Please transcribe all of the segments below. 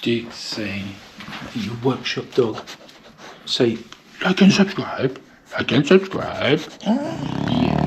Dixie, your workshop dog. Say, like and subscribe. Like and subscribe. Yeah.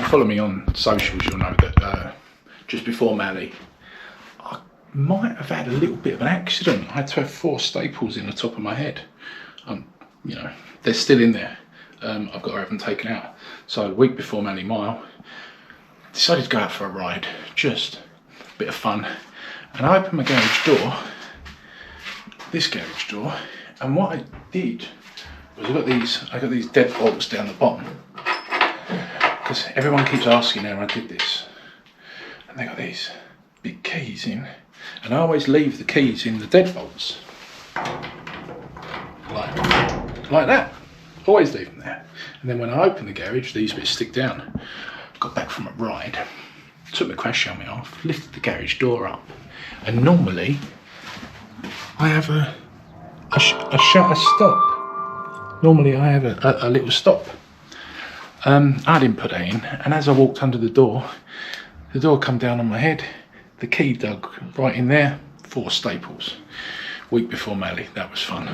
Follow me on socials, you'll know that just before Malle, I might have had a little bit of an accident. I had to have 4 staples in the top of my head. You know, they're still in there. I've got to have them taken out. So a week before Malle Mile, decided to go out for a ride, just a bit of fun. And I opened my garage door, this garage door, and what I did was I got these dead bolts down the bottom. Because everyone keeps asking how I did this, and they got these big keys in, and I always leave the keys in the deadbolts, like that. Always leave them there. And then when I open the garage, these bits stick down. Got back from a ride, took my crash helmet off, lifted the garage door up, and normally I have a shutter stop. Normally I have a little stop. I didn't put that in, and as I walked under the door come down on my head, the key dug right in there, 4 staples. Week before malle, that was fun.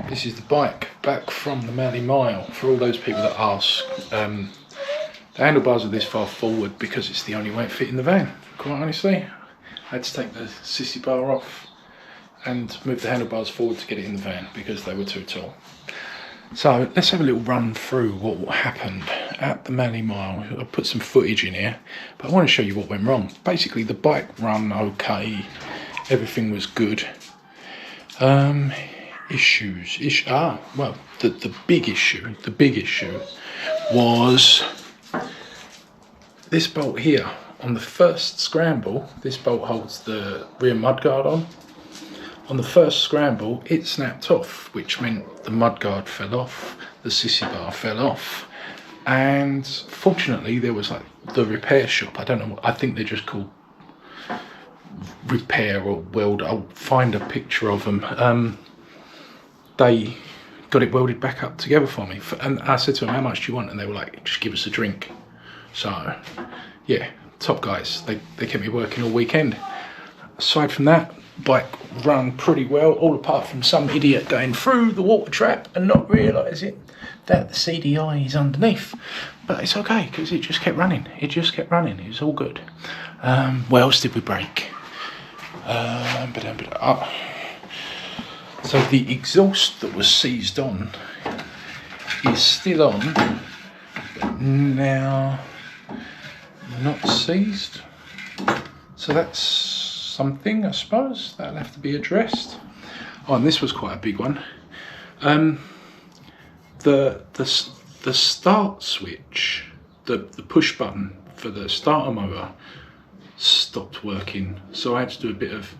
This is the bike back from the Malle Mile. For all those people that ask, the handlebars are this far forward because it's the only way it fit in the van, quite honestly. I had to take the sissy bar off and move the handlebars forward to get it in the van because they were too tall. So let's have a little run through what happened at the Malle Mile. I'll put some footage in here, but I want to show you what went wrong. Basically the bike ran okay, everything was good. The big issue was this bolt here. On the first scramble, this bolt holds the rear mudguard on. On the first scramble, it snapped off, which meant the mudguard fell off, the sissy bar fell off, and fortunately there was like the repair shop. I don't know, I think they're just called repair or weld. I'll find a picture of them. They got it welded back up together for me, and I said to them, how much do you want? And they were like, just give us a drink. So yeah, top guys, they kept me working all weekend. Aside from that, bike ran pretty well, all apart from some idiot going through the water trap and not realising that the CDI is underneath. But it's okay, because it just kept running. It was all good. What else did we break? So the exhaust that was seized on is still on, but now not seized. So that's something, I suppose, that'll have to be addressed. Oh, and this was quite a big one. The start switch, the push button for the starter motor stopped working, so I had to do a bit of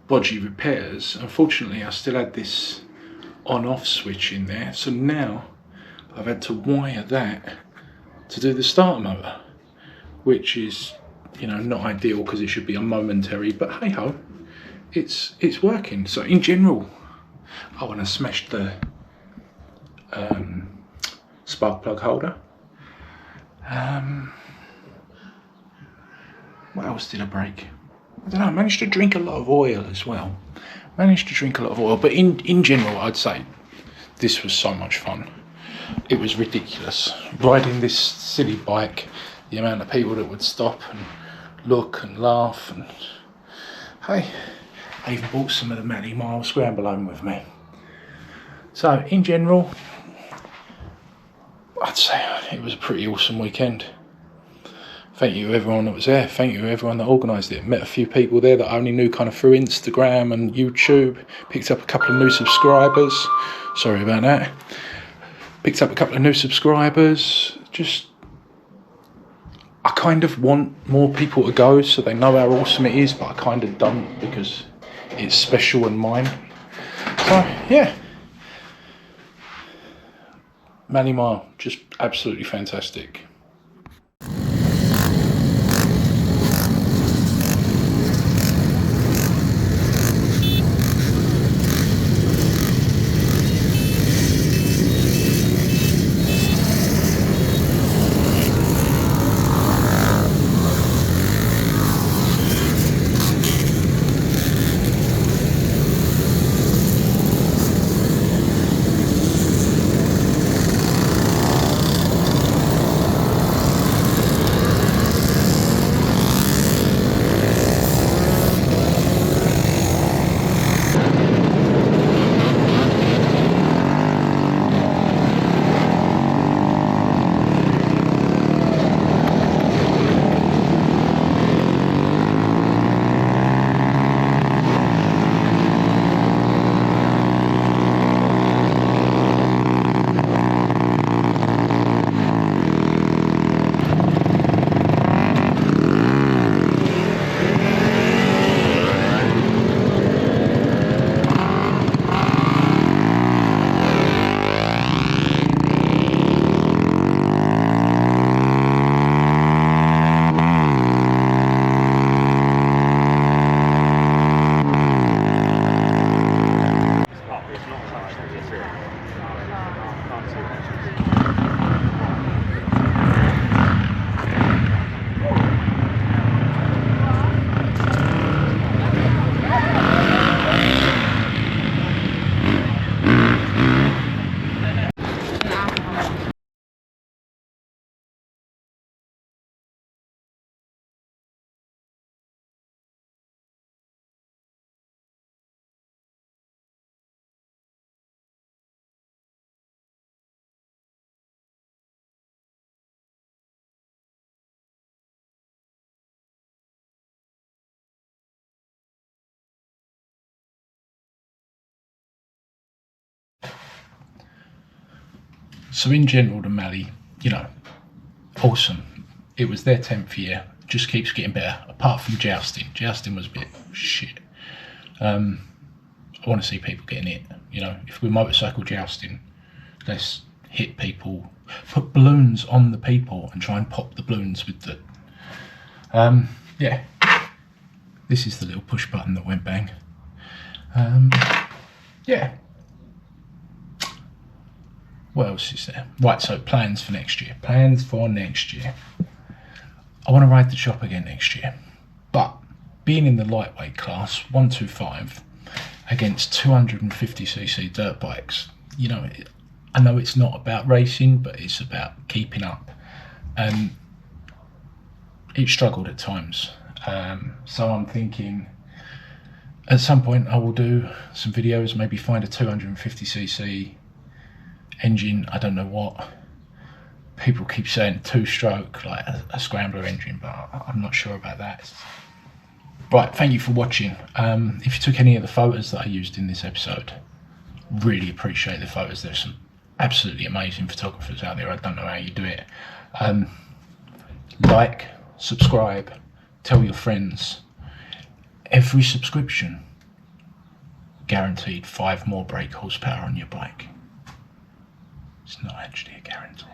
bodgy repairs. Unfortunately, I still had this on-off switch in there, so now I've had to wire that to do the starter motor, which is, you know, not ideal because it should be a momentary, but hey ho, it's working. So in general, oh, and I smashed the spark plug holder. What else did I break? I don't know, I managed to drink a lot of oil as well. But in general, I'd say this was so much fun. It was ridiculous. Riding this silly bike, the amount of people that would stop and look and laugh, and hey, I even bought some of the Malle Mile Scramble home with me. So in general, I'd say it was a pretty awesome weekend. Thank you everyone that was there. Thank you everyone that organised it. Met a few people there that I only knew kind of through Instagram and YouTube. Picked up a couple of new subscribers. Sorry about that. Picked up a couple of new subscribers. Just, I kind of want more people to go so they know how awesome it is, but I kind of don't because it's special and mine. So yeah, Malle Mile, just absolutely fantastic. So in general, the malle, you know, awesome. It was their 10th year, just keeps getting better, apart from jousting. Jousting was a bit shit. I want to see people getting hit, you know. If we're motorcycle jousting, let's hit people, put balloons on the people and try and pop the balloons with the, yeah. This is the little push button that went bang. Yeah. What else is there? Right, so plans for next year. Plans for next year. I want to ride the chop again next year. But being in the lightweight class, 125, against 250cc dirt bikes, you know, I know it's not about racing, but it's about keeping up. And it struggled at times. So I'm thinking at some point I will do some videos, maybe find a 250cc engine, I don't know what. People keep saying 2-stroke, like a scrambler engine, but I'm not sure about that. Right, thank you for watching. If you took any of the photos that I used in this episode, really appreciate the photos. There's some absolutely amazing photographers out there. I don't know how you do it. Like, subscribe, tell your friends. Every subscription guaranteed 5 more brake horsepower on your bike. It's not actually a guarantee.